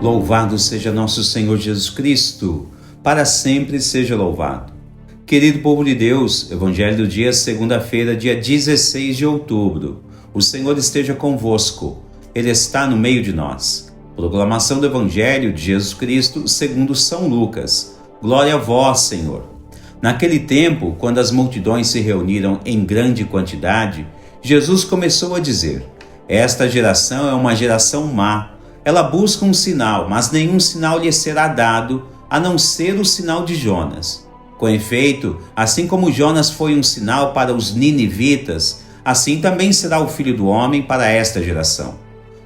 Louvado seja nosso Senhor Jesus Cristo, para sempre seja louvado. Querido povo de Deus, Evangelho do dia, segunda-feira, dia 16 de outubro. O Senhor esteja convosco, Ele está no meio de nós. Proclamação do Evangelho de Jesus Cristo segundo São Lucas. Glória a vós, Senhor. Naquele tempo, quando as multidões se reuniram em grande quantidade, Jesus começou a dizer: esta geração é uma geração má. Ela busca um sinal, mas nenhum sinal lhe será dado, a não ser o sinal de Jonas. Com efeito, assim como Jonas foi um sinal para os ninivitas, assim também será o Filho do Homem para esta geração.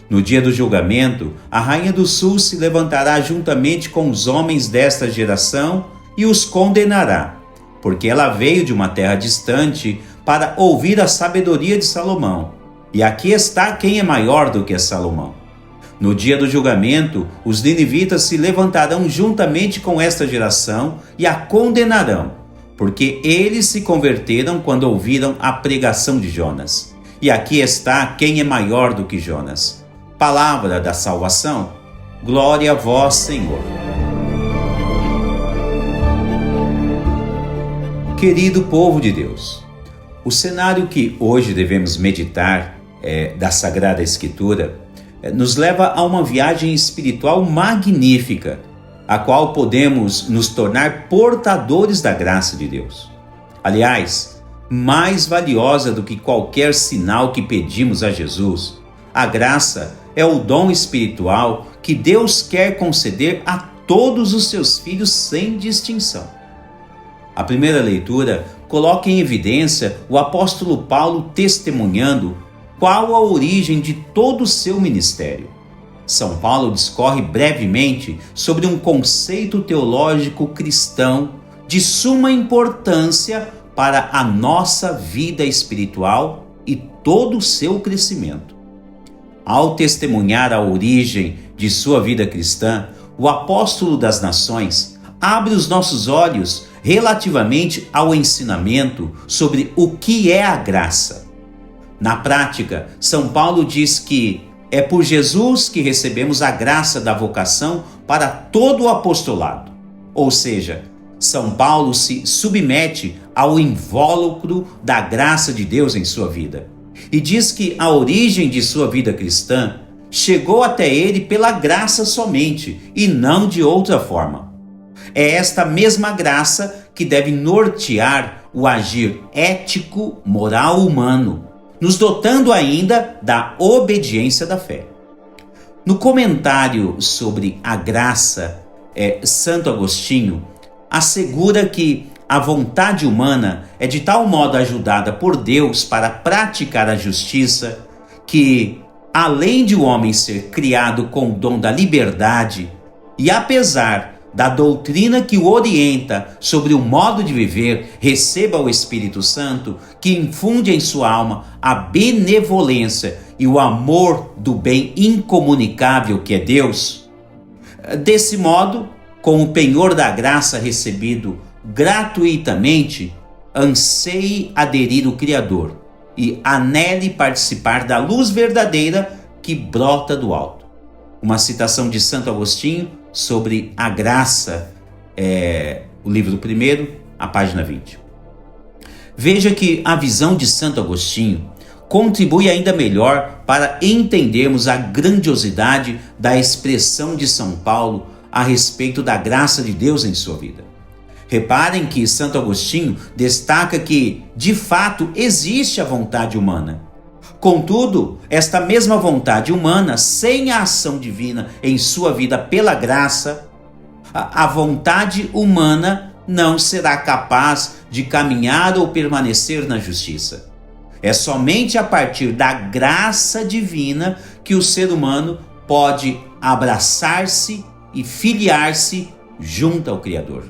No dia do julgamento, a Rainha do Sul se levantará juntamente com os homens desta geração e os condenará, porque ela veio de uma terra distante para ouvir a sabedoria de Salomão. E aqui está quem é maior do que Salomão. No dia do julgamento, os ninivitas se levantarão juntamente com esta geração e a condenarão, porque eles se converteram quando ouviram a pregação de Jonas. E aqui está quem é maior do que Jonas. Palavra da salvação. Glória a vós, Senhor. Querido povo de Deus, o cenário que hoje devemos meditar da Sagrada Escritura nos leva a uma viagem espiritual magnífica, a qual podemos nos tornar portadores da graça de Deus. Aliás, mais valiosa do que qualquer sinal que pedimos a Jesus, a graça é o dom espiritual que Deus quer conceder a todos os seus filhos sem distinção. A primeira leitura coloca em evidência o apóstolo Paulo testemunhando qual a origem de todo o seu ministério. São Paulo discorre brevemente sobre um conceito teológico cristão de suma importância para a nossa vida espiritual e todo o seu crescimento. Ao testemunhar a origem de sua vida cristã, o apóstolo das nações abre os nossos olhos relativamente ao ensinamento sobre o que é a graça. Na prática, São Paulo diz que é por Jesus que recebemos a graça da vocação para todo o apostolado. Ou seja, São Paulo se submete ao invólucro da graça de Deus em sua vida e diz que a origem de sua vida cristã chegou até ele pela graça somente e não de outra forma. É esta mesma graça que deve nortear o agir ético, moral humano, nos dotando ainda da obediência da fé. No comentário sobre a graça, Santo Agostinho assegura que a vontade humana é de tal modo ajudada por Deus para praticar a justiça que, além de o homem ser criado com o dom da liberdade, e apesar da doutrina que o orienta sobre o modo de viver, receba o Espírito Santo, que infunde em sua alma a benevolência e o amor do bem incomunicável que é Deus. Desse modo, com o penhor da graça recebido gratuitamente, anseie aderir ao Criador e anele participar da luz verdadeira que brota do alto. Uma citação de Santo Agostinho sobre a graça, o livro 1, a página 20. Veja que a visão de Santo Agostinho contribui ainda melhor para entendermos a grandiosidade da expressão de São Paulo a respeito da graça de Deus em sua vida. Reparem que Santo Agostinho destaca que, de fato, existe a vontade humana. Contudo, esta mesma vontade humana, sem a ação divina em sua vida pela graça, a vontade humana não será capaz de caminhar ou permanecer na justiça. É somente a partir da graça divina que o ser humano pode abraçar-se e filiar-se junto ao Criador.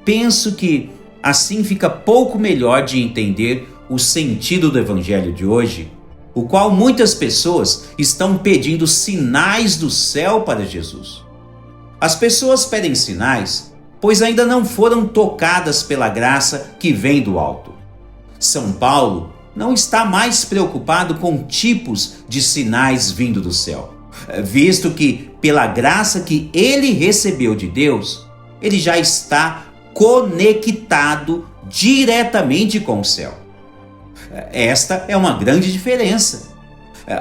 Penso que assim fica pouco melhor de entender o sentido do Evangelho de hoje, o qual muitas pessoas estão pedindo sinais do céu para Jesus. As pessoas pedem sinais, pois ainda não foram tocadas pela graça que vem do alto. São Paulo não está mais preocupado com tipos de sinais vindo do céu. visto que, pela graça que ele recebeu de Deus, ele já está conectado diretamente com o céu. Esta é uma grande diferença.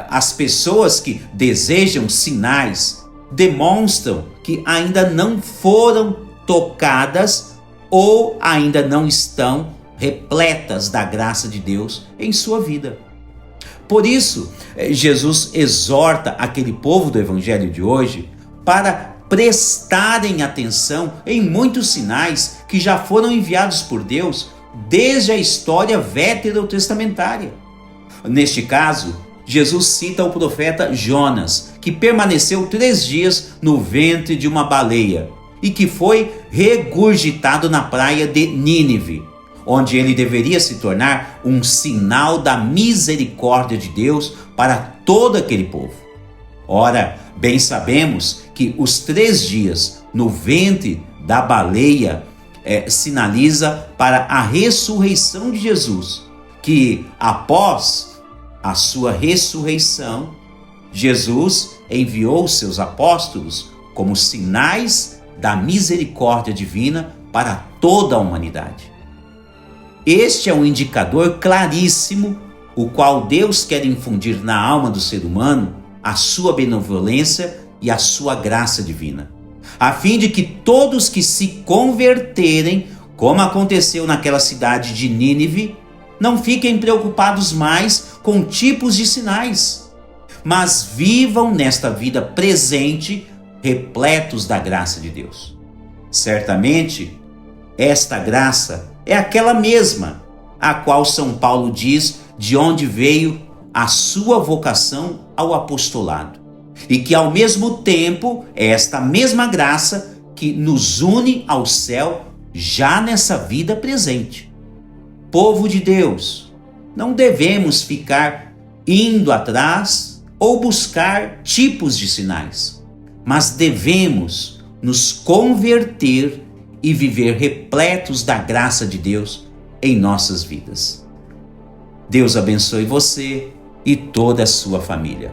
As pessoas que desejam sinais demonstram que ainda não foram tocadas ou ainda não estão repletas da graça de Deus em sua vida. Por isso, Jesus exorta aquele povo do evangelho de hoje para prestarem atenção em muitos sinais que já foram enviados por Deus desde a história veterotestamentária. Neste caso, Jesus cita o profeta Jonas, que permaneceu 3 dias no ventre de uma baleia e que foi regurgitado na praia de Nínive, onde ele deveria se tornar um sinal da misericórdia de Deus para todo aquele povo. Ora, bem sabemos que os 3 dias no ventre da baleia sinaliza para a ressurreição de Jesus, que após a sua ressurreição, Jesus enviou os seus apóstolos como sinais da misericórdia divina para toda a humanidade. Este é um indicador claríssimo, o qual Deus quer infundir na alma do ser humano a sua benevolência e a sua graça divina, a fim de que todos que se converterem, como aconteceu naquela cidade de Nínive, não fiquem preocupados mais com tipos de sinais, mas vivam nesta vida presente repletos da graça de Deus. Certamente, esta graça é aquela mesma a qual São Paulo diz de onde veio a sua vocação ao apostolado, e que ao mesmo tempo é esta mesma graça que nos une ao céu já nessa vida presente. Povo de Deus, não devemos ficar indo atrás ou buscar tipos de sinais, mas devemos nos converter e viver repletos da graça de Deus em nossas vidas. Deus abençoe você e toda a sua família.